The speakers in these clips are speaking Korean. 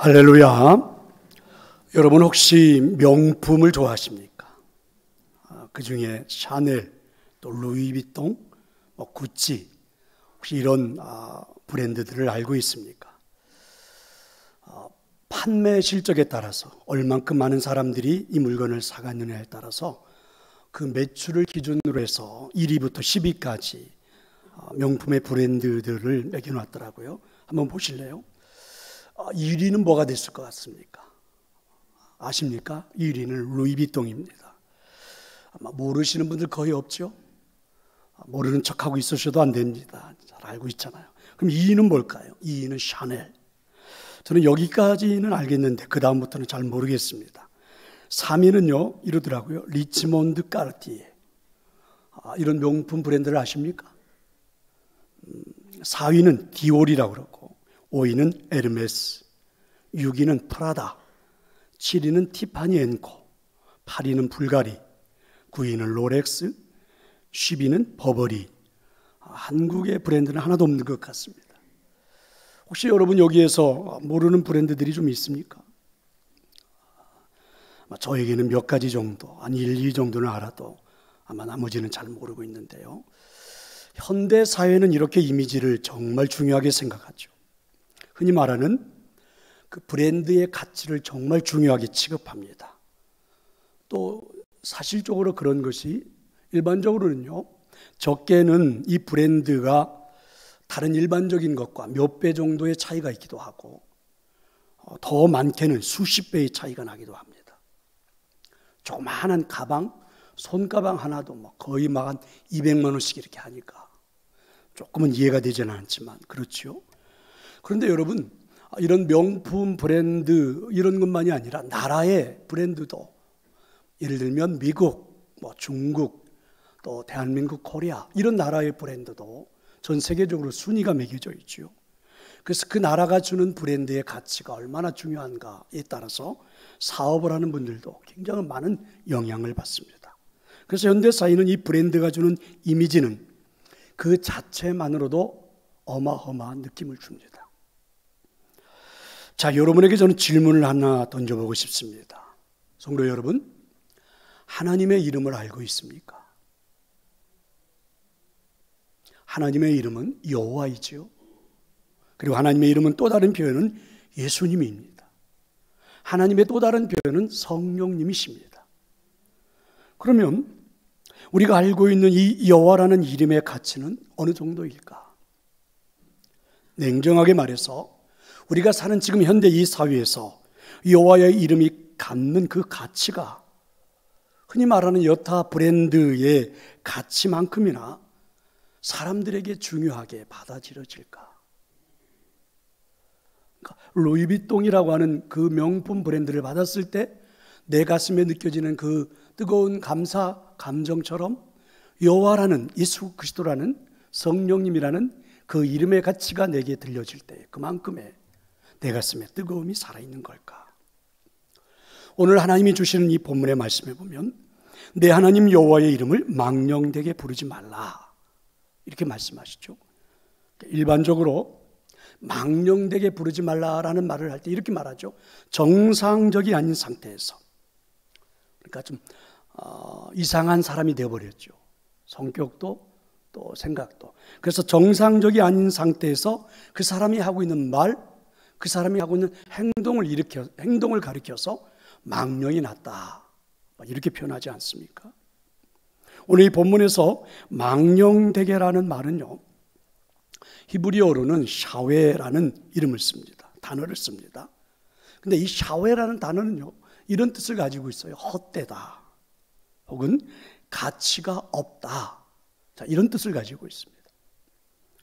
할렐루야. 여러분 혹시 명품을 좋아하십니까? 그 중에 샤넬, 또 루이비통, 구찌, 혹시 이런 브랜드들을 알고 있습니까? 판매 실적에 따라서 얼만큼 많은 사람들이 이 물건을 사갔느냐에 따라서 그 매출을 기준으로 해서 1위부터 10위까지 명품의 브랜드들을 매겨놨더라고요. 한번 보실래요? 1위는 뭐가 됐을 것 같습니까? 아십니까? 1위는 루이비통입니다. 아마 모르시는 분들 거의 없죠? 모르는 척하고 있으셔도 안 됩니다. 잘 알고 있잖아요. 그럼 2위는 뭘까요? 2위는 샤넬. 저는 여기까지는 알겠는데 그 다음부터는 잘 모르겠습니다. 3위는요 이러더라고요. 리치몬드 까르티에. 이런 명품 브랜드를 아십니까? 4위는 디올이라고 그러고 5위는 에르메스, 6위는 프라다, 7위는 티파니 앤코, 8위는 불가리, 9위는 롤렉스, 10위는 버버리. 한국의 브랜드는 하나도 없는 것 같습니다. 혹시 여러분 여기에서 모르는 브랜드들이 좀 있습니까? 저에게는 몇 가지 정도, 한 1, 2 정도는 알아도 아마 나머지는 잘 모르고 있는데요. 현대 사회는 이렇게 이미지를 정말 중요하게 생각하죠. 흔히 말하는 그 브랜드의 가치를 정말 중요하게 취급합니다. 또 사실적으로 그런 것이 일반적으로는요, 적게는 이 브랜드가 다른 일반적인 것과 몇 배 정도의 차이가 있기도 하고 더 많게는 수십 배의 차이가 나기도 합니다. 조그마한 가방, 손가방 하나도 거의 한 200만 원씩 이렇게 하니까 조금은 이해가 되지는 않지만 그렇죠. 그런데 여러분, 이런 명품 브랜드 이런 것만이 아니라 나라의 브랜드도, 예를 들면 미국, 중국, 또 대한민국, 코리아 이런 나라의 브랜드도 전 세계적으로 순위가 매겨져 있죠. 그래서 그 나라가 주는 브랜드의 가치가 얼마나 중요한가에 따라서 사업을 하는 분들도 굉장히 많은 영향을 받습니다. 그래서 현대사회는 이 브랜드가 주는 이미지는 그 자체만으로도 어마어마한 느낌을 줍니다. 자, 여러분에게 저는 질문을 하나 던져보고 싶습니다. 성도 여러분, 하나님의 이름을 알고 있습니까? 하나님의 이름은 여호와이지요. 그리고 하나님의 이름은 또 다른 표현은 예수님입니다. 하나님의 또 다른 표현은 성령님이십니다. 그러면 우리가 알고 있는 이 여호와라는 이름의 가치는 어느 정도일까? 냉정하게 말해서 우리가 사는 지금 현대 이 사회에서 여호와의 이름이 갖는 그 가치가 흔히 말하는 여타 브랜드의 가치만큼이나 사람들에게 중요하게 받아들여질까? 그러니까 루이비통이라고 하는 그 명품 브랜드를 받았을 때 내 가슴에 느껴지는 그 뜨거운 감사 감정처럼 여호와라는 예수 그리스도라는 성령님이라는 그 이름의 가치가 내게 들려질 때 그만큼의 내 가슴에 뜨거움이 살아있는 걸까? 오늘 하나님이 주시는 이 본문의 말씀에 보면 내 하나님 여호와의 이름을 망령되게 부르지 말라 이렇게 말씀하시죠. 일반적으로 망령되게 부르지 말라라는 말을 할 때 이렇게 말하죠. 정상적이 아닌 상태에서, 그러니까 좀 이상한 사람이 되어버렸죠. 성격도 또 생각도. 그래서 정상적이 아닌 상태에서 그 사람이 하고 있는 말, 그 사람이 하고 있는 행동을 가리켜서 망령이 났다 이렇게 표현하지 않습니까? 오늘 이 본문에서 망령되게라는 말은요, 히브리어로는 샤웨라는 이름을 씁니다. 단어를 씁니다. 근데 이 샤웨라는 단어는요, 이런 뜻을 가지고 있어요. 헛되다 혹은 가치가 없다, 자, 이런 뜻을 가지고 있습니다.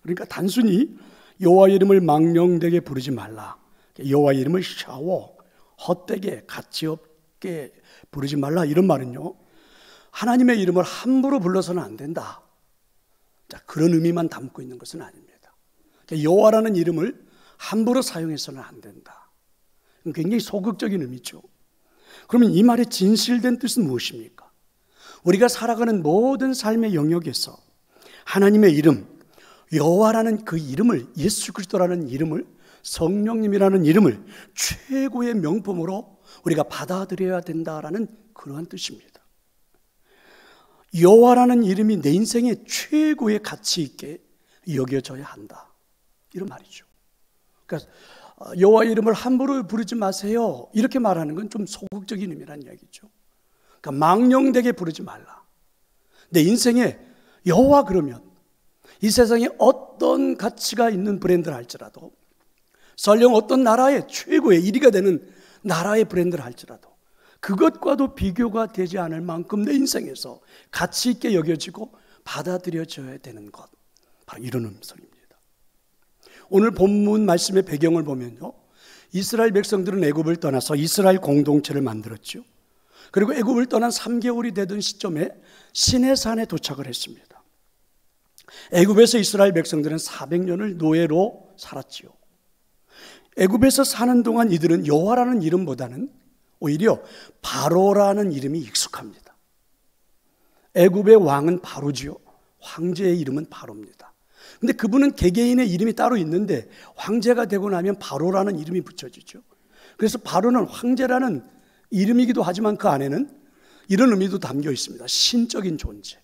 그러니까 단순히 여호와의 이름을 망령되게 부르지 말라, 여호와의 이름을 샤워, 헛되게 가치 없게 부르지 말라, 이런 말은요, 하나님의 이름을 함부로 불러서는 안 된다, 자, 그런 의미만 담고 있는 것은 아닙니다. 여호와라는 이름을 함부로 사용해서는 안 된다, 굉장히 소극적인 의미죠. 그러면 이 말의 진실된 뜻은 무엇입니까? 우리가 살아가는 모든 삶의 영역에서 하나님의 이름, 여호와라는 그 이름을, 예수 그리스도라는 이름을 성령님이라는 이름을 최고의 명품으로 우리가 받아들여야 된다라는 그러한 뜻입니다. 여호와라는 이름이 내 인생의 최고의 가치 있게 여겨져야 한다, 이런 말이죠. 그러니까 여호와 이름을 함부로 부르지 마세요, 이렇게 말하는 건 좀 소극적인 의미란 이야기죠. 그러니까 망령되게 부르지 말라. 내 인생에 여호와 그러면 이 세상에 어떤 가치가 있는 브랜드를 할지라도, 설령 어떤 나라의 최고의 1위가 되는 나라의 브랜드를 할지라도 그것과도 비교가 되지 않을 만큼 내 인생에서 가치 있게 여겨지고 받아들여져야 되는 것, 바로 이런 음성입니다. 오늘 본문 말씀의 배경을 보면요, 이스라엘 백성들은 애굽을 떠나서 이스라엘 공동체를 만들었죠. 그리고 애굽을 떠난 3개월이 되던 시점에 시내산에 도착을 했습니다. 애굽에서 이스라엘 백성들은 400년을 노예로 살았지요. 애굽에서 사는 동안 이들은 여호와라는 이름보다는 오히려 바로라는 이름이 익숙합니다. 애굽의 왕은 바로지요. 황제의 이름은 바로입니다. 근데 그분은 개개인의 이름이 따로 있는데 황제가 되고 나면 바로라는 이름이 붙여지죠. 그래서 바로는 황제라는 이름이기도 하지만 그 안에는 이런 의미도 담겨 있습니다. 신적인 존재.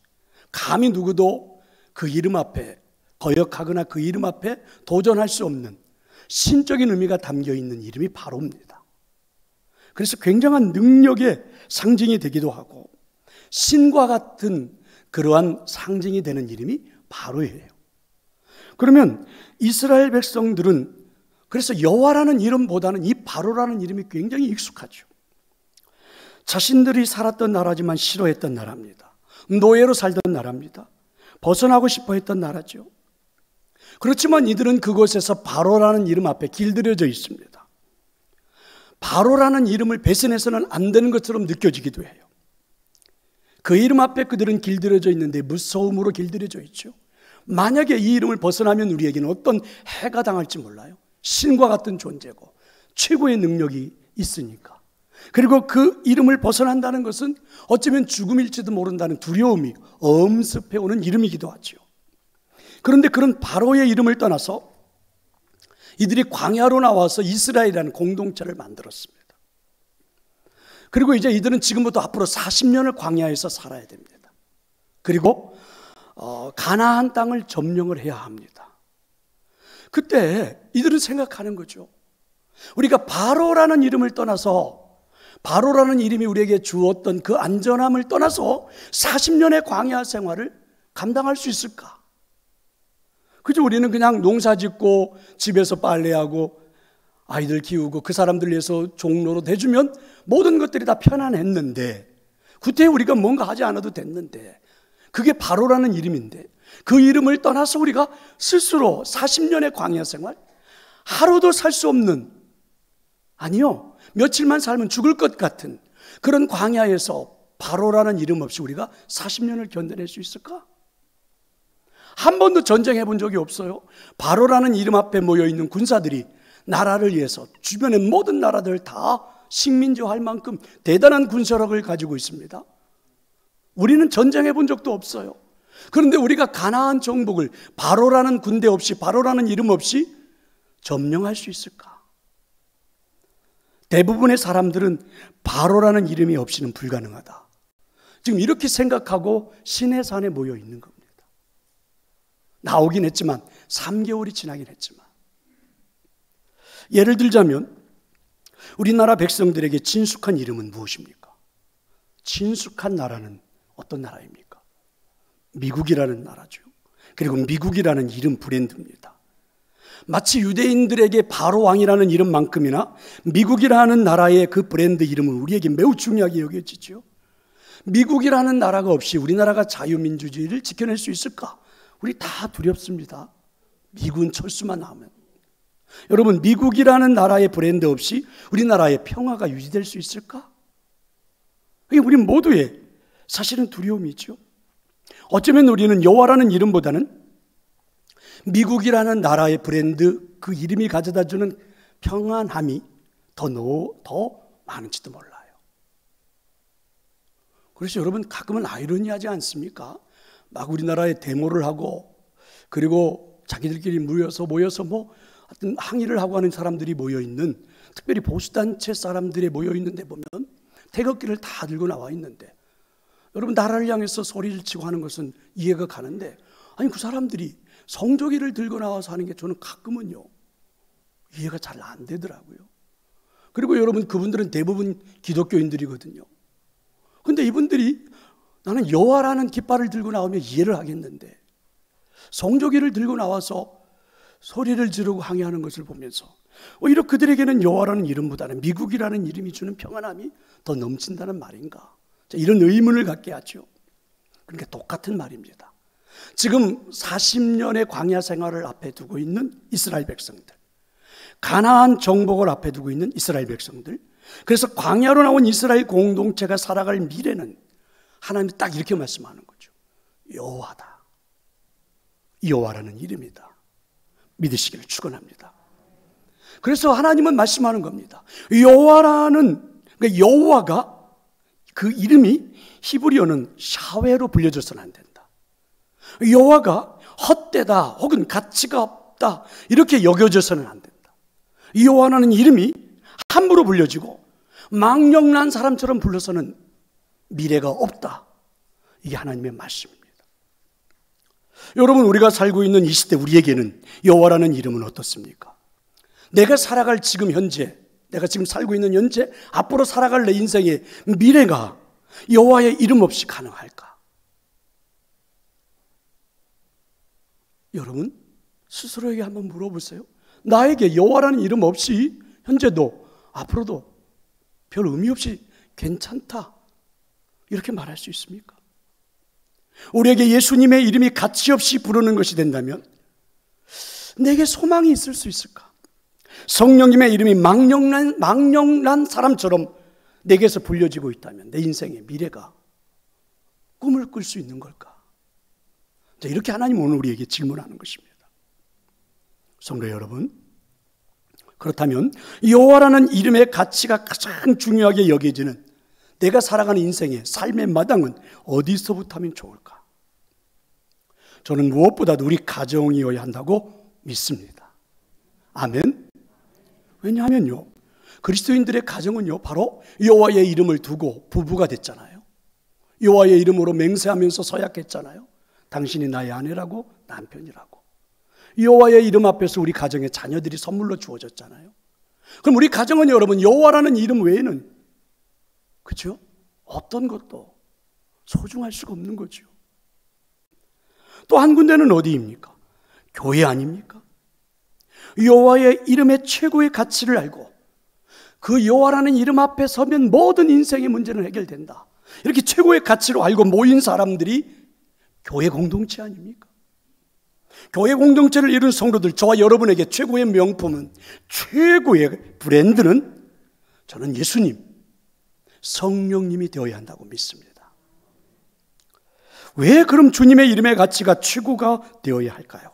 감히 누구도 그 이름 앞에 거역하거나 그 이름 앞에 도전할 수 없는 신적인 의미가 담겨 있는 이름이 바로입니다. 그래서 굉장한 능력의 상징이 되기도 하고 신과 같은 그러한 상징이 되는 이름이 바로예요. 그러면 이스라엘 백성들은 그래서 여호와라는 이름보다는 이 바로라는 이름이 굉장히 익숙하죠. 자신들이 살았던 나라지만 싫어했던 나라입니다. 노예로 살던 나라입니다. 벗어나고 싶어 했던 나라죠. 그렇지만 이들은 그곳에서 바로라는 이름 앞에 길들여져 있습니다. 바로라는 이름을 배신해서는 안 되는 것처럼 느껴지기도 해요. 그 이름 앞에 그들은 길들여져 있는데 무서움으로 길들여져 있죠. 만약에 이 이름을 벗어나면 우리에게는 어떤 해가 당할지 몰라요. 신과 같은 존재고 최고의 능력이 있으니까. 그리고 그 이름을 벗어난다는 것은 어쩌면 죽음일지도 모른다는 두려움이 엄습해오는 이름이기도 하죠. 그런데 그런 바로의 이름을 떠나서 이들이 광야로 나와서 이스라엘이라는 공동체를 만들었습니다. 그리고 이제 이들은 지금부터 앞으로 40년을 광야에서 살아야 됩니다. 그리고 가나안 땅을 점령을 해야 합니다. 그때 이들은 생각하는 거죠. 우리가 바로라는 이름을 떠나서, 바로라는 이름이 우리에게 주었던 그 안전함을 떠나서 40년의 광야 생활을 감당할 수 있을까? 그죠? 우리는 그냥 농사 짓고 집에서 빨래하고 아이들 키우고 그 사람들 위해서 종로로 대주면 모든 것들이 다 편안했는데, 그때 우리가 뭔가 하지 않아도 됐는데, 그게 바로라는 이름인데 그 이름을 떠나서 우리가 스스로 40년의 광야 생활, 하루도 살 수 없는, 아니요, 며칠만 살면 죽을 것 같은 그런 광야에서 바로라는 이름 없이 우리가 40년을 견뎌낼 수 있을까? 한 번도 전쟁해 본 적이 없어요. 바로라는 이름 앞에 모여있는 군사들이 나라를 위해서 주변의 모든 나라들 다 식민지화할 만큼 대단한 군사력을 가지고 있습니다. 우리는 전쟁해 본 적도 없어요. 그런데 우리가 가나안 정복을 바로라는 군대 없이, 바로라는 이름 없이 점령할 수 있을까? 대부분의 사람들은 바로라는 이름이 없이는 불가능하다, 지금 이렇게 생각하고 시내산에 모여 있는 겁니다. 나오긴 했지만 3개월이 지나긴 했지만, 예를 들자면 우리나라 백성들에게 친숙한 이름은 무엇입니까? 친숙한 나라는 어떤 나라입니까? 미국이라는 나라죠. 그리고 미국이라는 이름 브랜드입니다. 마치 유대인들에게 바로 왕이라는 이름만큼이나 미국이라는 나라의 그 브랜드 이름은 우리에게 매우 중요하게 여겨지죠. 미국이라는 나라가 없이 우리나라가 자유민주주의를 지켜낼 수 있을까? 우리 다 두렵습니다. 미군 철수만 하면. 여러분, 미국이라는 나라의 브랜드 없이 우리나라의 평화가 유지될 수 있을까? 이게 우리 모두의 사실은 두려움이죠. 어쩌면 우리는 여호와라는 이름보다는 미국이라는 나라의 브랜드, 그 이름이 가져다주는 평안함이 더 많은지도 몰라요. 그래서 여러분, 가끔은 아이러니하지 않습니까? 막 우리나라에 데모를 하고, 그리고 자기들끼리 모여서 하여튼 항의를 하고 하는 사람들이 모여있는, 특별히 보수단체 사람들이 모여있는데 보면 태극기를 다 들고 나와 있는데, 여러분 나라를 향해서 소리를 치고 하는 것은 이해가 가는데, 아니 그 사람들이 성조기를 들고 나와서 하는 게 저는 가끔은요 이해가 잘 안 되더라고요. 그리고 여러분 그분들은 대부분 기독교인들이거든요. 근데 이분들이 나는 여호와라는 깃발을 들고 나오면 이해를 하겠는데, 성조기를 들고 나와서 소리를 지르고 항의하는 것을 보면서 오히려 그들에게는 여호와라는 이름보다는 미국이라는 이름이 주는 평안함이 더 넘친다는 말인가, 이런 의문을 갖게 하죠. 그러니까 똑같은 말입니다. 지금 40년의 광야 생활을 앞에 두고 있는 이스라엘 백성들, 가나안 정복을 앞에 두고 있는 이스라엘 백성들, 그래서 광야로 나온 이스라엘 공동체가 살아갈 미래는 하나님이 딱 이렇게 말씀하는 거죠. 여호와다. 여호와라는 이름이다. 믿으시기를 축원합니다. 그래서 하나님은 말씀하는 겁니다. 여호와라는, 그러니까 여호와가 그 이름이 히브리어는 샤웨로 불려져서는 안 된다. 여호와가 헛되다 혹은 가치가 없다 이렇게 여겨져서는 안 된다. 여호와라는 이름이 함부로 불려지고 망령난 사람처럼 불러서는 미래가 없다. 이게 하나님의 말씀입니다. 여러분, 우리가 살고 있는 이 시대 우리에게는 여호와라는 이름은 어떻습니까? 내가 살아갈 지금 현재, 내가 지금 살고 있는 현재, 앞으로 살아갈 내 인생의 미래가 여호와의 이름 없이 가능할까? 여러분 스스로에게 한번 물어보세요. 나에게 여호와라는 이름 없이 현재도 앞으로도 별 의미 없이 괜찮다 이렇게 말할 수 있습니까? 우리에게 예수님의 이름이 가치 없이 부르는 것이 된다면 내게 소망이 있을 수 있을까? 성령님의 이름이 망령난 사람처럼 내게서 불려지고 있다면 내 인생의 미래가 꿈을 꿀 수 있는 걸까? 이렇게 하나님 오늘 우리에게 질문하는 것입니다. 성도 여러분, 그렇다면 여호와라는 이름의 가치가 가장 중요하게 여겨지는 내가 살아가는 인생의 삶의 마당은 어디서부터 하면 좋을까? 저는 무엇보다도 우리 가정이어야 한다고 믿습니다. 아멘. 왜냐하면요, 그리스도인들의 가정은요 바로 여호와의 이름을 두고 부부가 됐잖아요. 여호와의 이름으로 맹세하면서 서약했잖아요. 당신이 나의 아내라고, 남편이라고. 여호와의 이름 앞에서 우리 가정의 자녀들이 선물로 주어졌잖아요. 그럼 우리 가정은 여러분 여호와라는 이름 외에는, 그렇죠? 어떤 것도 소중할 수가 없는 거죠. 또 한 군데는 어디입니까? 교회 아닙니까? 여호와의 이름의 최고의 가치를 알고 그 여호와라는 이름 앞에 서면 모든 인생의 문제는 해결된다, 이렇게 최고의 가치로 알고 모인 사람들이 교회 공동체 아닙니까? 교회 공동체를 이룬 성도들, 저와 여러분에게 최고의 명품은, 최고의 브랜드는 저는 예수님, 성령님이 되어야 한다고 믿습니다. 왜 그럼 주님의 이름의 가치가 최고가 되어야 할까요?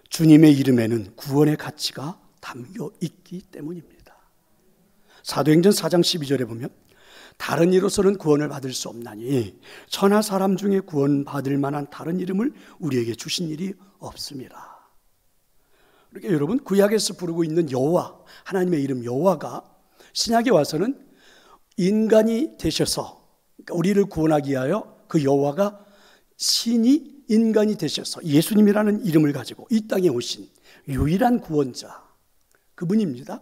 주님의 이름에는 구원의 가치가 담겨 있기 때문입니다. 사도행전 4장 12절에 보면 다른 이로서는 구원을 받을 수 없나니 천하 사람 중에 구원받을 만한 다른 이름을 우리에게 주신 일이 없습니다. 그러니까 여러분 구약에서 부르고 있는 여호와, 하나님의 이름 여호와가 신약에 와서는 인간이 되셔서, 그러니까 우리를 구원하기 위하여 그 여호와가 신이 인간이 되셔서 예수님이라는 이름을 가지고 이 땅에 오신 유일한 구원자, 그분입니다.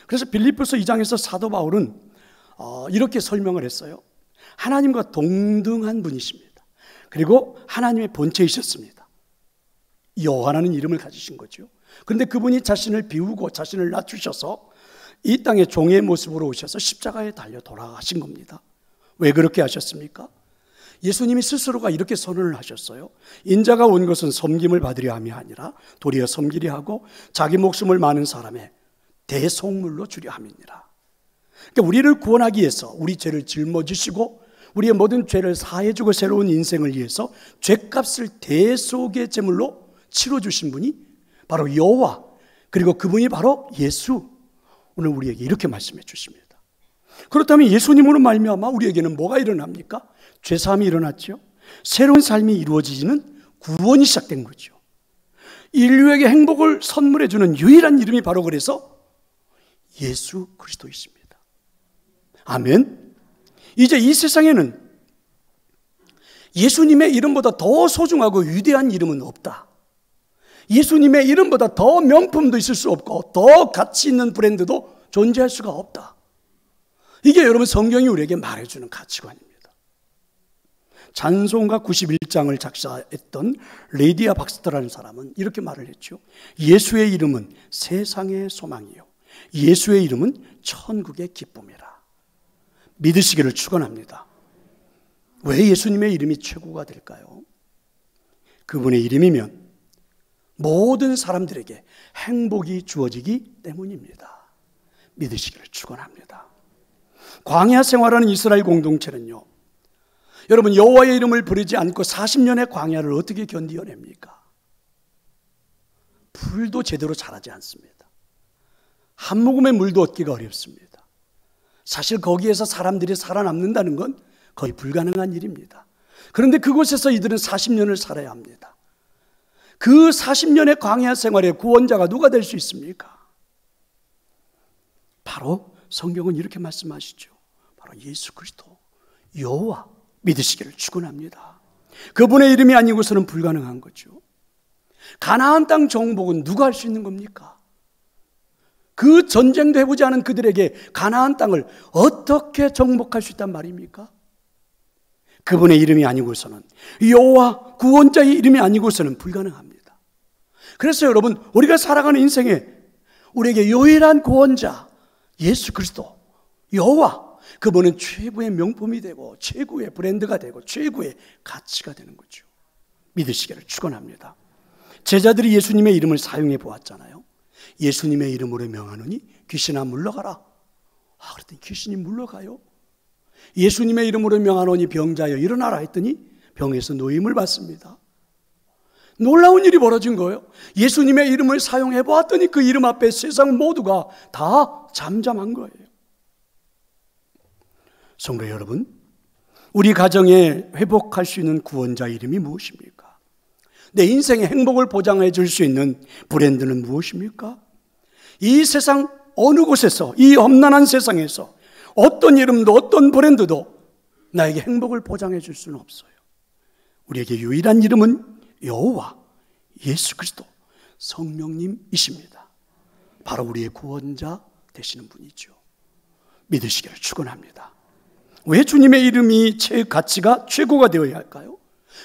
그래서 빌립보서 2장에서 사도 바울은 이렇게 설명을 했어요. 하나님과 동등한 분이십니다. 그리고 하나님의 본체이셨습니다. 여호와라는 이름을 가지신 거죠. 그런데 그분이 자신을 비우고 자신을 낮추셔서 이 땅에 종의 모습으로 오셔서 십자가에 달려 돌아가신 겁니다. 왜 그렇게 하셨습니까? 예수님이 스스로가 이렇게 선언을 하셨어요. 인자가 온 것은 섬김을 받으려 함이 아니라 도리어 섬기려 하고 자기 목숨을 많은 사람의 대속물로 주려 함이니라. 그러니까 우리를 구원하기 위해서 우리 죄를 짊어지시고 우리의 모든 죄를 사해주고 새로운 인생을 위해서 죄값을 대속의 제물로 치러주신 분이 바로 여호와, 그리고 그분이 바로 예수. 오늘 우리에게 이렇게 말씀해 주십니다. 그렇다면 예수님으로 말미암아 우리에게는 뭐가 일어납니까? 죄사함이 일어났죠. 새로운 삶이 이루어지는 구원이 시작된 거죠. 인류에게 행복을 선물해 주는 유일한 이름이 바로 그래서 예수 그리스도이십니다. 아멘. 이제 이 세상에는 예수님의 이름보다 더 소중하고 위대한 이름은 없다. 예수님의 이름보다 더 명품도 있을 수 없고 더 가치 있는 브랜드도 존재할 수가 없다. 이게 여러분 성경이 우리에게 말해주는 가치관입니다. 찬송가 91장을 작사했던 레디아 박스터라는 사람은 이렇게 말을 했죠. 예수의 이름은 세상의 소망이요, 예수의 이름은 천국의 기쁨이라. 믿으시기를 축원합니다. 왜 예수님의 이름이 최고가 될까요? 그분의 이름이면 모든 사람들에게 행복이 주어지기 때문입니다. 믿으시기를 축원합니다. 광야 생활하는 이스라엘 공동체는요, 여러분 여호와의 이름을 부르지 않고 40년의 광야를 어떻게 견디어냅니까? 불도 제대로 자라지 않습니다. 한 모금의 물도 얻기가 어렵습니다. 사실 거기에서 사람들이 살아남는다는 건 거의 불가능한 일입니다. 그런데 그곳에서 이들은 40년을 살아야 합니다. 그 40년의 광야 생활의 구원자가 누가 될 수 있습니까? 바로 성경은 이렇게 말씀하시죠. 바로 예수 그리스도 여호와, 믿으시기를 축원합니다. 그분의 이름이 아니고서는 불가능한 거죠. 가나안 땅 정복은 누가 할 수 있는 겁니까? 그 전쟁도 해보지 않은 그들에게 가나안 땅을 어떻게 정복할 수 있단 말입니까? 그분의 이름이 아니고서는, 여호와 구원자의 이름이 아니고서는 불가능합니다. 그래서 여러분, 우리가 살아가는 인생에 우리에게 유일한 구원자 예수 그리스도 여호와, 그분은 최고의 명품이 되고 최고의 브랜드가 되고 최고의 가치가 되는 거죠. 믿으시기를 축원합니다. 제자들이 예수님의 이름을 사용해 보았잖아요. 예수님의 이름으로 명하노니 귀신아 물러가라. 그랬더니 귀신이 물러가요. 예수님의 이름으로 명하노니 병자여 일어나라 했더니 병에서 노임을 받습니다. 놀라운 일이 벌어진 거예요. 예수님의 이름을 사용해 보았더니 그 이름 앞에 세상 모두가 다 잠잠한 거예요. 성도 여러분, 우리 가정에 회복할 수 있는 구원자 이름이 무엇입니까? 내 인생의 행복을 보장해 줄 수 있는 브랜드는 무엇입니까? 이 세상 어느 곳에서, 이 험난한 세상에서 어떤 이름도 어떤 브랜드도 나에게 행복을 보장해 줄 수는 없어요. 우리에게 유일한 이름은 여호와, 예수 그리스도, 성령님이십니다. 바로 우리의 구원자 되시는 분이죠. 믿으시기를 축원합니다. 왜 주님의 이름이 가치가 최고가 되어야 할까요?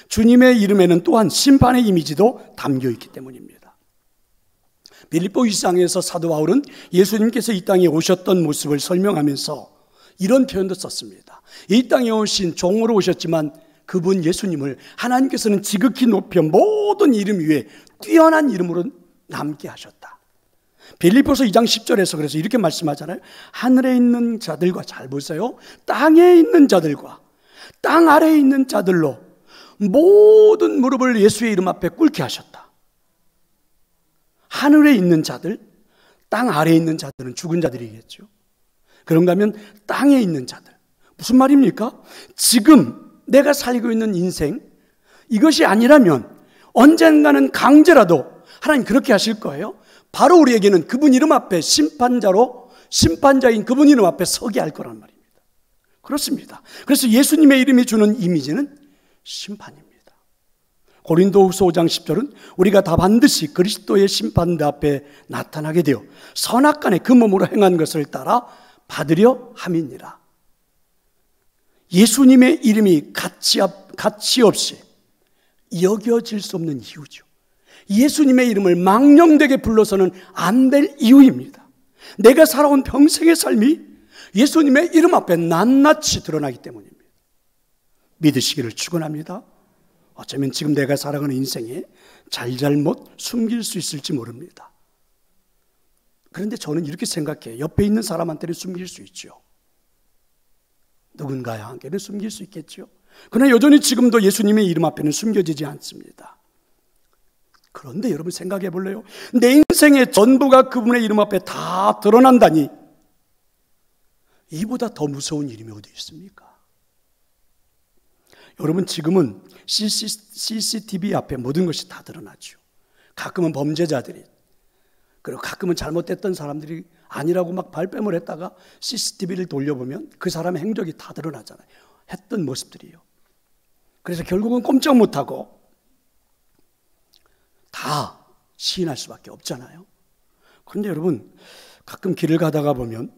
주님의 이름에는 또한 심판의 이미지도 담겨 있기 때문입니다. 빌립보 1장에서 사도 바울은 예수님께서 이 땅에 오셨던 모습을 설명하면서 이런 표현도 썼습니다. 이 땅에 오신 종으로 오셨지만 그분 예수님을 하나님께서는 지극히 높여 모든 이름 위에 뛰어난 이름으로 남게 하셨다. 빌립보서 2장 10절에서 그래서 이렇게 말씀하잖아요. 하늘에 있는 자들과, 잘 보세요, 땅에 있는 자들과 땅 아래에 있는 자들로 모든 무릎을 예수의 이름 앞에 꿇게 하셨다. 하늘에 있는 자들, 땅 아래에 있는 자들은 죽은 자들이겠죠. 그런가 하면 땅에 있는 자들, 무슨 말입니까? 지금 내가 살고 있는 인생, 이것이 아니라면 언젠가는 강제라도 하나님 그렇게 하실 거예요. 바로 우리에게는 그분 이름 앞에 심판자인 그분 이름 앞에 서게 할 거란 말입니다. 그렇습니다. 그래서 예수님의 이름이 주는 이미지는 심판입니다. 고린도후서 5장 10절은 우리가 다 반드시 그리스도의 심판대 앞에 나타나게 되어 선악간에 그 몸으로 행한 것을 따라 받으려 함이니라. 예수님의 이름이 가치 없이 여겨질 수 없는 이유죠. 예수님의 이름을 망령되게 불러서는 안 될 이유입니다. 내가 살아온 평생의 삶이 예수님의 이름 앞에 낱낱이 드러나기 때문입니다. 믿으시기를 축원합니다. 어쩌면 지금 내가 살아가는 인생에 잘잘못 숨길 수 있을지 모릅니다. 그런데 저는 이렇게 생각해요. 옆에 있는 사람한테는 숨길 수 있죠. 누군가에게는 숨길 수 있겠죠. 그러나 여전히 지금도 예수님의 이름 앞에는 숨겨지지 않습니다. 그런데 여러분 생각해 볼래요? 내 인생의 전부가 그분의 이름 앞에 다 드러난다니, 이보다 더 무서운 일이 어디 있습니까? 여러분 지금은 CCTV 앞에 모든 것이 다 드러나죠. 가끔은 범죄자들이, 그리고 가끔은 잘못됐던 사람들이 아니라고 막 발뺌을 했다가 CCTV를 돌려보면 그 사람의 행적이 다 드러나잖아요. 했던 모습들이요. 그래서 결국은 꼼짝 못하고 다 시인할 수밖에 없잖아요. 그런데 여러분, 가끔 길을 가다가 보면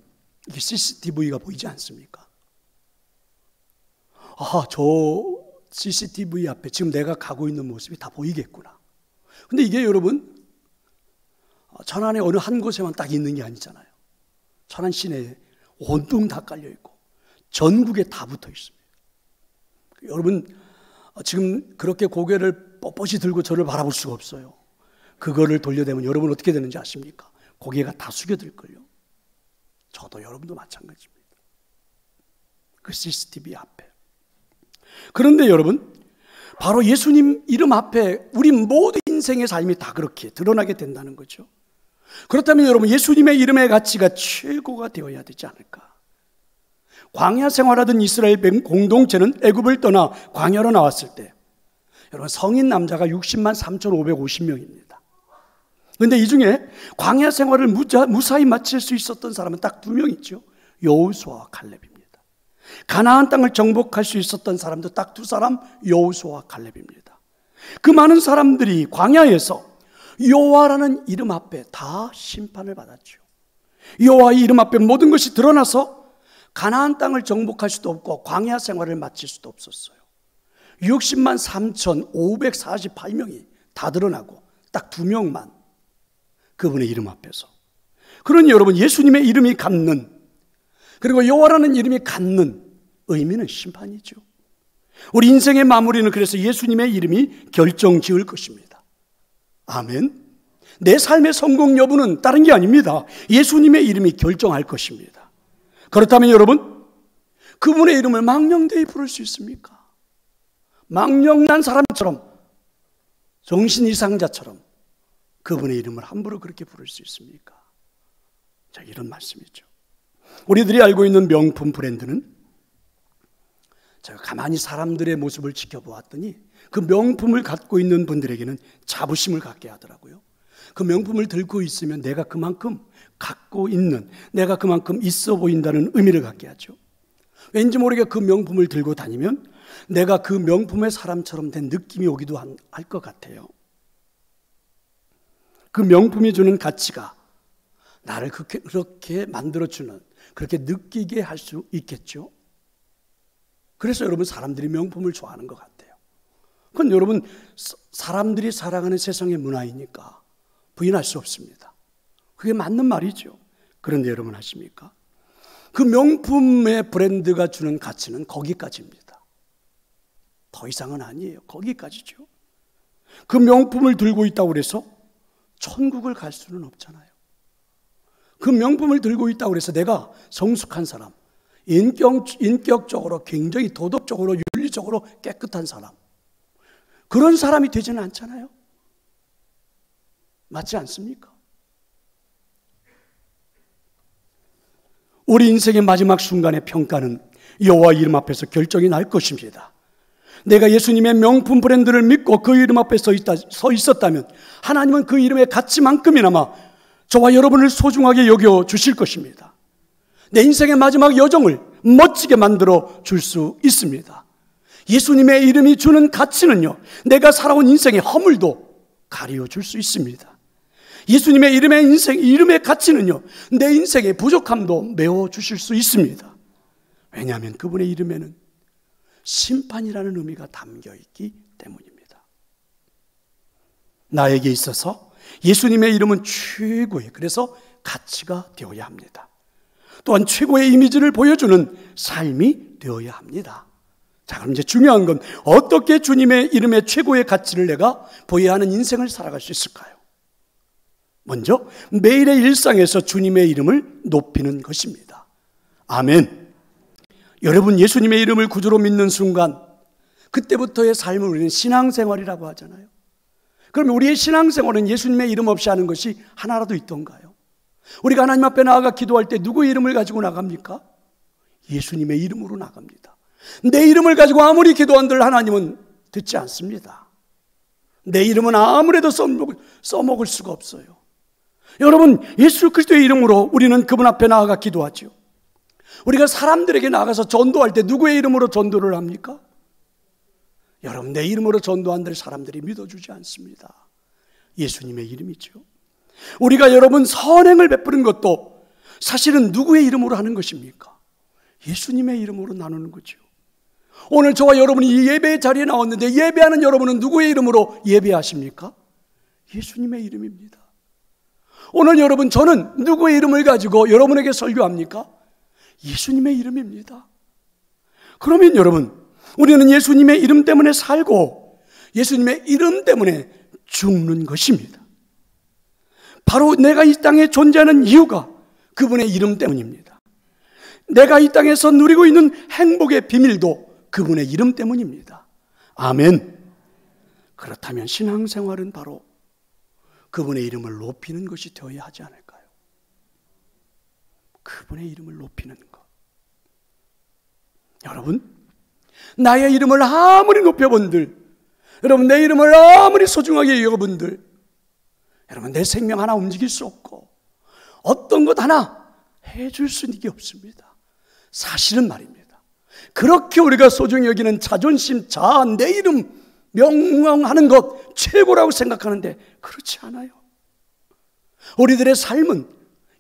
이게 CCTV가 보이지 않습니까? 아, 저 CCTV 앞에 지금 내가 가고 있는 모습이 다 보이겠구나. 근데 이게 여러분, 천안의 어느 한 곳에만 딱 있는 게 아니잖아요. 천안 시내에 온통 다 깔려있고 전국에 다 붙어 있습니다. 여러분, 지금 그렇게 고개를 뻣뻣이 들고 저를 바라볼 수가 없어요. 그거를 돌려대면 여러분 어떻게 되는지 아십니까? 고개가 다 숙여들걸요. 저도 여러분도 마찬가지입니다. 그 CCTV 앞에. 그런데 여러분, 바로 예수님 이름 앞에 우리 모든 인생의 삶이 다 그렇게 드러나게 된다는 거죠. 그렇다면 여러분, 예수님의 이름의 가치가 최고가 되어야 되지 않을까? 광야 생활하던 이스라엘 공동체는 애굽을 떠나 광야로 나왔을 때 여러분, 성인 남자가 60만 3,550명입니다. 그런데 이 중에 광야 생활을 무사히 마칠 수 있었던 사람은 딱 2명이죠. 여호수아와 칼렙입니다. 가나안 땅을 정복할 수 있었던 사람도 딱 2사람, 여호수아와 칼렙입니다. 그 많은 사람들이 광야에서 여호와라는 이름 앞에 다 심판을 받았죠. 여호와의 이름 앞에 모든 것이 드러나서 가나안 땅을 정복할 수도 없고 광야 생활을 마칠 수도 없었어요. 60만 3,548명이 다 드러나고 딱 2명만 그분의 이름 앞에서. 그러니 여러분, 예수님의 이름이 갖는, 그리고 여호와라는 이름이 갖는 의미는 심판이죠. 우리 인생의 마무리는 그래서 예수님의 이름이 결정지을 것입니다. 아멘. 내 삶의 성공 여부는 다른 게 아닙니다. 예수님의 이름이 결정할 것입니다. 그렇다면 여러분, 그분의 이름을 망령되이 부를 수 있습니까? 망령난 사람처럼, 정신 이상자처럼 그분의 이름을 함부로 그렇게 부를 수 있습니까? 자, 이런 말씀이죠. 우리들이 알고 있는 명품 브랜드는, 제가 가만히 사람들의 모습을 지켜보았더니 그 명품을 갖고 있는 분들에게는 자부심을 갖게 하더라고요. 그 명품을 들고 있으면 내가 그만큼 갖고 있는, 내가 그만큼 있어 보인다는 의미를 갖게 하죠. 왠지 모르게 그 명품을 들고 다니면 내가 그 명품의 사람처럼 된 느낌이 오기도 할 것 같아요. 그 명품이 주는 가치가 나를 그렇게 만들어주는, 그렇게 느끼게 할 수 있겠죠. 그래서 여러분, 사람들이 명품을 좋아하는 것 같아요. 그건 여러분, 사람들이 살아가는 세상의 문화이니까 부인할 수 없습니다. 그게 맞는 말이죠. 그런데 여러분 아십니까? 그 명품의 브랜드가 주는 가치는 거기까지입니다. 더 이상은 아니에요. 거기까지죠. 그 명품을 들고 있다고 해서 천국을 갈 수는 없잖아요. 그 명품을 들고 있다고 해서 내가 성숙한 사람, 인격적으로 굉장히 도덕적으로 윤리적으로 깨끗한 사람, 그런 사람이 되지는 않잖아요. 맞지 않습니까? 우리 인생의 마지막 순간의 평가는 여호와 이름 앞에서 결정이 날 것입니다. 내가 예수님의 명품 브랜드를 믿고 그 이름 앞에 서 있었다면 하나님은 그 이름의 가치만큼이나마 저와 여러분을 소중하게 여겨 주실 것입니다. 내 인생의 마지막 여정을 멋지게 만들어 줄 수 있습니다. 예수님의 이름이 주는 가치는요, 내가 살아온 인생의 허물도 가려 줄 수 있습니다. 예수님의 이름의 가치는요, 내 인생의 부족함도 메워주실 수 있습니다. 왜냐하면 그분의 이름에는 심판이라는 의미가 담겨있기 때문입니다. 나에게 있어서 예수님의 이름은 최고의, 그래서 가치가 되어야 합니다. 또한 최고의 이미지를 보여주는 삶이 되어야 합니다. 자, 그럼 이제 중요한 건 어떻게 주님의 이름의 최고의 가치를 내가 보여야 하는 인생을 살아갈 수 있을까요? 먼저 매일의 일상에서 주님의 이름을 높이는 것입니다. 아멘. 여러분, 예수님의 이름을 구주로 믿는 순간 그때부터의 삶을 우리는 신앙생활이라고 하잖아요. 그럼 우리의 신앙생활은 예수님의 이름 없이 하는 것이 하나라도 있던가요? 우리가 하나님 앞에 나아가 기도할 때 누구의 이름을 가지고 나갑니까? 예수님의 이름으로 나갑니다. 내 이름을 가지고 아무리 기도한들 하나님은 듣지 않습니다. 내 이름은 아무래도 써먹을 수가 없어요. 여러분, 예수 그리스도의 이름으로 우리는 그분 앞에 나아가 기도하죠. 우리가 사람들에게 나가서 전도할 때 누구의 이름으로 전도를 합니까? 여러분, 내 이름으로 전도한들 사람들이 믿어주지 않습니다. 예수님의 이름이죠. 우리가 여러분 선행을 베푸는 것도 사실은 누구의 이름으로 하는 것입니까? 예수님의 이름으로 나누는 거죠. 오늘 저와 여러분이 이 예배의 자리에 나왔는데 예배하는 여러분은 누구의 이름으로 예배하십니까? 예수님의 이름입니다. 오늘 여러분, 저는 누구의 이름을 가지고 여러분에게 설교합니까? 예수님의 이름입니다. 그러면 여러분, 우리는 예수님의 이름 때문에 살고 예수님의 이름 때문에 죽는 것입니다. 바로 내가 이 땅에 존재하는 이유가 그분의 이름 때문입니다. 내가 이 땅에서 누리고 있는 행복의 비밀도 그분의 이름 때문입니다. 아멘. 그렇다면 신앙생활은 바로 그분의 이름을 높이는 것이 되어야 하지 않을까요? 그분의 이름을 높이는 것. 여러분, 나의 이름을 아무리 높여본들, 여러분 내 이름을 아무리 소중하게 여겨본들, 여러분 내 생명 하나 움직일 수 없고 어떤 것 하나 해줄 수 있는 게 없습니다. 사실은 말입니다. 그렇게 우리가 소중히 여기는 자존심, 자아, 내 이름 명명하는 것 최고라고 생각하는데 그렇지 않아요. 우리들의 삶은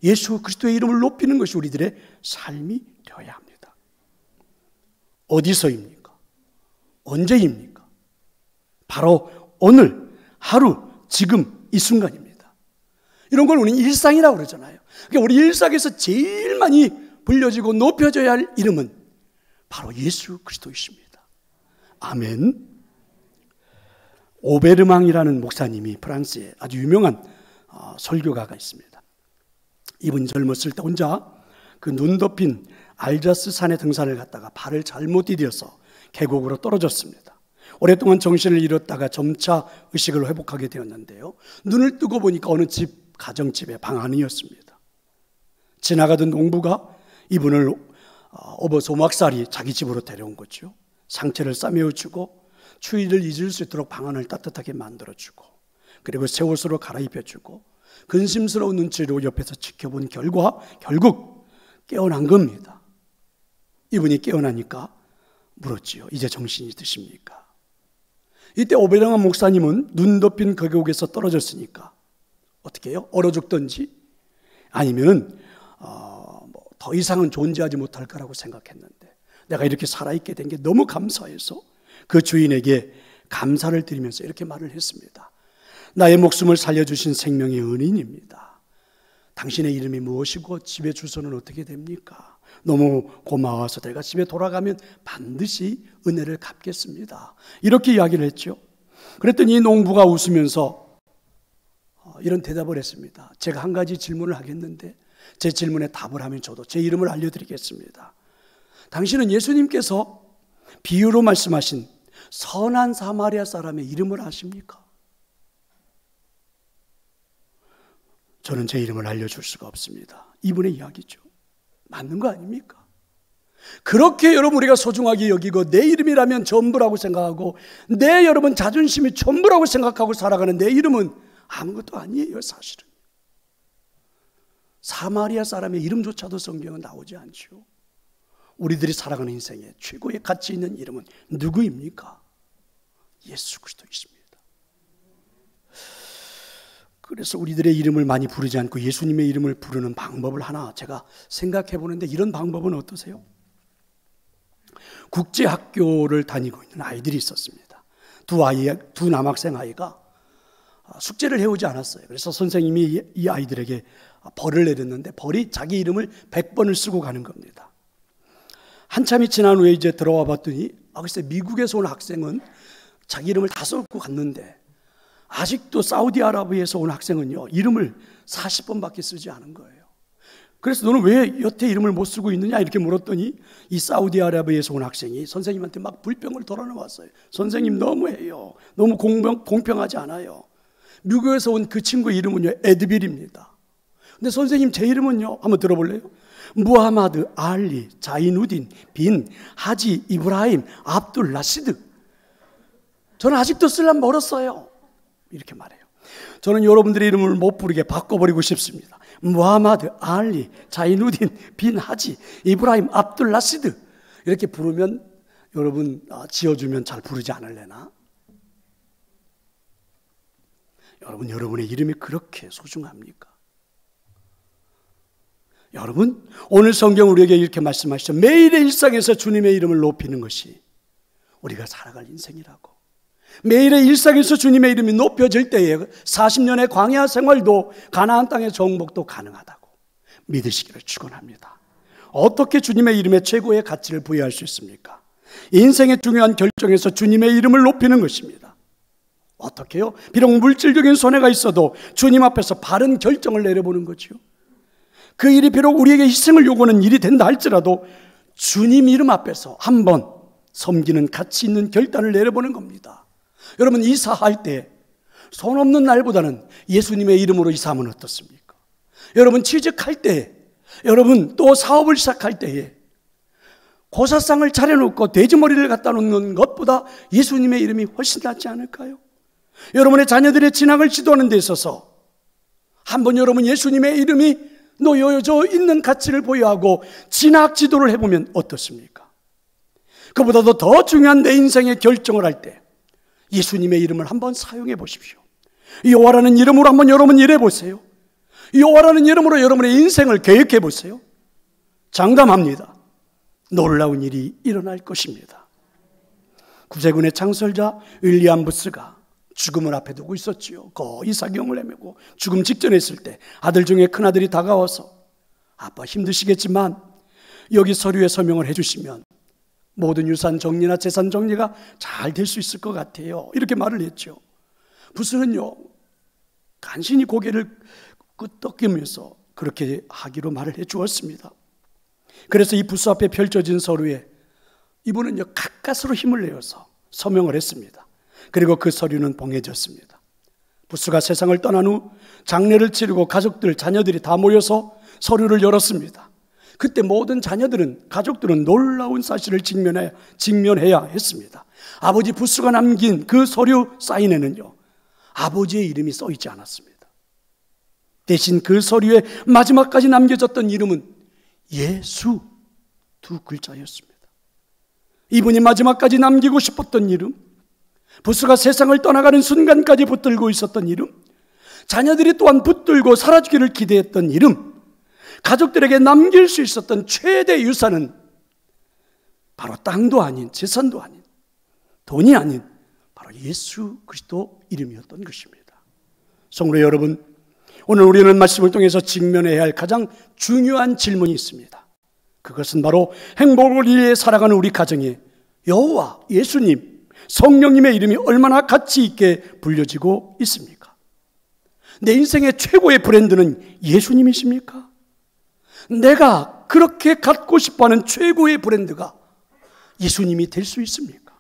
예수 그리스도의 이름을 높이는 것이 우리들의 삶이 되어야 합니다. 어디서입니까? 언제입니까? 바로 오늘, 하루, 지금 이 순간입니다. 이런 걸 우리는 일상이라고 그러잖아요. 그러니까 우리 일상에서 제일 많이 불려지고 높여져야 할 이름은 바로 예수 그리스도이십니다. 아멘. 오베르망이라는 목사님이 프랑스에 아주 유명한 설교가가 있습니다. 이분이 젊었을 때 혼자 그 눈 덮인 알자스 산에 등산을 갔다가 발을 잘못 디뎌서 계곡으로 떨어졌습니다. 오랫동안 정신을 잃었다가 점차 의식을 회복하게 되었는데요, 눈을 뜨고 보니까 어느 집, 가정집의 방 안이었습니다. 지나가던 농부가 이분을 업어서 오막살이 자기 집으로 데려온 거죠. 상체를 싸매어주고 추위를 잊을 수 있도록 방 안을 따뜻하게 만들어주고, 그리고 새 옷으로 갈아입혀주고 근심스러운 눈치로 옆에서 지켜본 결과 결국 깨어난 겁니다. 이분이 깨어나니까 물었지요. 이제 정신이 드십니까? 이때 오베르망 목사님은 눈 덮인 계곡에서 떨어졌으니까 어떻게 해요? 얼어 죽든지 아니면 더 이상은 존재하지 못할 거라고 생각했는데 내가 이렇게 살아있게 된 게 너무 감사해서 그 주인에게 감사를 드리면서 이렇게 말을 했습니다. 나의 목숨을 살려주신 생명의 은인입니다. 당신의 이름이 무엇이고 집의 주소는 어떻게 됩니까? 너무 고마워서 내가 집에 돌아가면 반드시 은혜를 갚겠습니다. 이렇게 이야기를 했죠. 그랬더니 이 농부가 웃으면서 이런 대답을 했습니다. 제가 한 가지 질문을 하겠는데 제 질문에 답을 하면 저도 제 이름을 알려드리겠습니다. 당신은 예수님께서 비유로 말씀하신 선한 사마리아 사람의 이름을 아십니까? 저는 제 이름을 알려줄 수가 없습니다. 이분의 이야기죠. 맞는 거 아닙니까? 그렇게 여러분 우리가 소중하게 여기고 내 이름이라면 전부라고 생각하고 내 여러분 자존심이 전부라고 생각하고 살아가는 내 이름은 아무것도 아니에요. 사실은 사마리아 사람의 이름조차도 성경은 나오지 않죠. 우리들이 살아가는 인생에 최고의 가치 있는 이름은 누구입니까? 예수 그리스도이십니다. 그래서 우리들의 이름을 많이 부르지 않고 예수님의 이름을 부르는 방법을 하나 제가 생각해 보는데, 이런 방법은 어떠세요? 국제학교를 다니고 있는 아이들이 있었습니다. 두 남학생 아이가 숙제를 해오지 않았어요. 그래서 선생님이 이 아이들에게 벌을 내렸는데 벌이 자기 이름을 100번을 쓰고 가는 겁니다. 한참이 지난 후에 이제 들어와 봤더니 글쎄 미국에서 온 학생은 자기 이름을 다 써놓고 갔는데 아직도 사우디아라비아에서 온 학생은요 이름을 40번밖에 쓰지 않은 거예요. 그래서 너는 왜 여태 이름을 못 쓰고 있느냐 이렇게 물었더니 이 사우디아라비아에서 온 학생이 선생님한테 막 불평을 털어놓았어요. 선생님 너무해요. 너무 공평하지 않아요. 미국에서 온 그 친구 이름은요 에드빌입니다. 근데 선생님 제 이름은요, 한번 들어볼래요? 무하마드, 알리, 자이누딘, 빈, 하지, 이브라임, 압둘, 라시드. 저는 아직도 쓰려면 멀었어요. 이렇게 말해요. 저는 여러분들의 이름을 못 부르게 바꿔버리고 싶습니다. 무하마드, 알리, 자이누딘, 빈 하지, 이브라임, 압둘 라시드 이렇게 부르면 여러분 지어주면 잘 부르지 않을래나? 여러분, 여러분의 이름이 그렇게 소중합니까? 여러분, 오늘 성경 우리에게 이렇게 말씀하시죠. 매일의 일상에서 주님의 이름을 높이는 것이 우리가 살아갈 인생이라고. 매일의 일상에서 주님의 이름이 높여질 때에 40년의 광야 생활도 가나안 땅의 정복도 가능하다고 믿으시기를 축원합니다. 어떻게 주님의 이름에 최고의 가치를 부여할 수 있습니까? 인생의 중요한 결정에서 주님의 이름을 높이는 것입니다. 어떻게요? 비록 물질적인 손해가 있어도 주님 앞에서 바른 결정을 내려보는 거죠. 그 일이 비록 우리에게 희생을 요구하는 일이 된다 할지라도 주님 이름 앞에서 한번 섬기는 가치 있는 결단을 내려보는 겁니다. 여러분, 이사할 때 손 없는 날보다는 예수님의 이름으로 이사하면 어떻습니까? 여러분, 취직할 때, 여러분 또 사업을 시작할 때에 고사상을 차려놓고 돼지머리를 갖다 놓는 것보다 예수님의 이름이 훨씬 낫지 않을까요? 여러분의 자녀들의 진학을 지도하는 데 있어서 한번 여러분 예수님의 이름이 놓여져 있는 가치를 보유하고 진학 지도를 해보면 어떻습니까? 그보다도 더 중요한 내 인생의 결정을 할 때 예수님의 이름을 한번 사용해 보십시오. 여호와라는 이름으로 한번 여러분 일해 보세요. 여호와라는 이름으로 여러분의 인생을 계획해 보세요. 장담합니다. 놀라운 일이 일어날 것입니다. 구세군의 창설자 윌리엄 부스가 죽음을 앞에 두고 있었지요. 거의 사경을 헤매고 죽음 직전에 있을 때 아들 중에 큰아들이 다가와서 아빠 힘드시겠지만 여기 서류에 서명을 해주시면 모든 유산 정리나 재산 정리가 잘 될 수 있을 것 같아요. 이렇게 말을 했죠. 부스는요, 간신히 고개를 끄덕이면서 그렇게 하기로 말을 해 주었습니다. 그래서 이 부스 앞에 펼쳐진 서류에 이분은요 가까스로 힘을 내어서 서명을 했습니다. 그리고 그 서류는 봉해졌습니다. 부스가 세상을 떠난 후 장례를 치르고 가족들, 자녀들이 다 모여서 서류를 열었습니다. 그때 모든 자녀들은, 가족들은 놀라운 사실을 직면해야 했습니다. 아버지 부스가 남긴 그 서류 사인에는요 아버지의 이름이 써 있지 않았습니다. 대신 그 서류에 마지막까지 남겨졌던 이름은 예수 두 글자였습니다. 이분이 마지막까지 남기고 싶었던 이름, 부스가 세상을 떠나가는 순간까지 붙들고 있었던 이름, 자녀들이 또한 붙들고 사라지기를 기대했던 이름, 가족들에게 남길 수 있었던 최대 유산은 바로 땅도 아닌, 재산도 아닌, 돈이 아닌 바로 예수 그리스도 이름이었던 것입니다. 성도 여러분, 오늘 우리는 말씀을 통해서 직면해야 할 가장 중요한 질문이 있습니다. 그것은 바로 행복을 위해 살아가는 우리 가정에 여호와, 예수님, 성령님의 이름이 얼마나 가치 있게 불려지고 있습니까? 내 인생의 최고의 브랜드는 예수님이십니까? 내가 그렇게 갖고 싶어하는 최고의 브랜드가 예수님이 될 수 있습니까?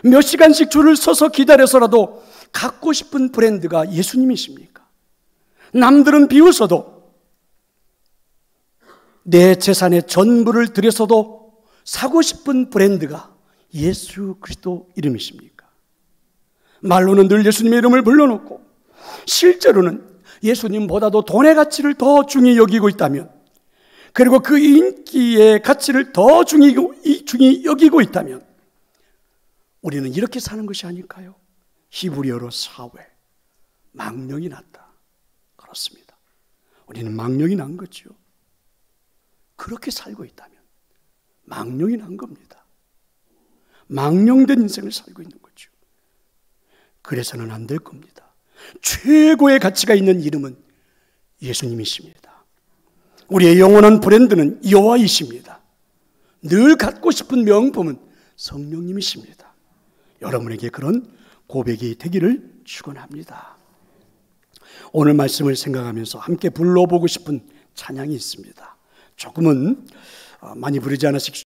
몇 시간씩 줄을 서서 기다려서라도 갖고 싶은 브랜드가 예수님이십니까? 남들은 비웃어도 내 재산의 전부를 들여서도 사고 싶은 브랜드가 예수 그리스도 이름이십니까? 말로는 늘 예수님의 이름을 불러놓고 실제로는 예수님보다도 돈의 가치를 더 중히 여기고 있다면, 그리고 그 인기의 가치를 더 중히 여기고 있다면 우리는 이렇게 사는 것이 아닐까요? 히브리어로 사회, 망령이 났다. 그렇습니다. 우리는 망령이 난 거죠. 그렇게 살고 있다면 망령이 난 겁니다. 망령된 인생을 살고 있는 거죠. 그래서는 안 될 겁니다. 최고의 가치가 있는 이름은 예수님이십니다. 우리의 영원한 브랜드는 여호와이십니다. 늘 갖고 싶은 명품은 성령님이십니다. 여러분에게 그런 고백이 되기를 축원합니다. 오늘 말씀을 생각하면서 함께 불러보고 싶은 찬양이 있습니다. 조금은 많이 부르지 않았을지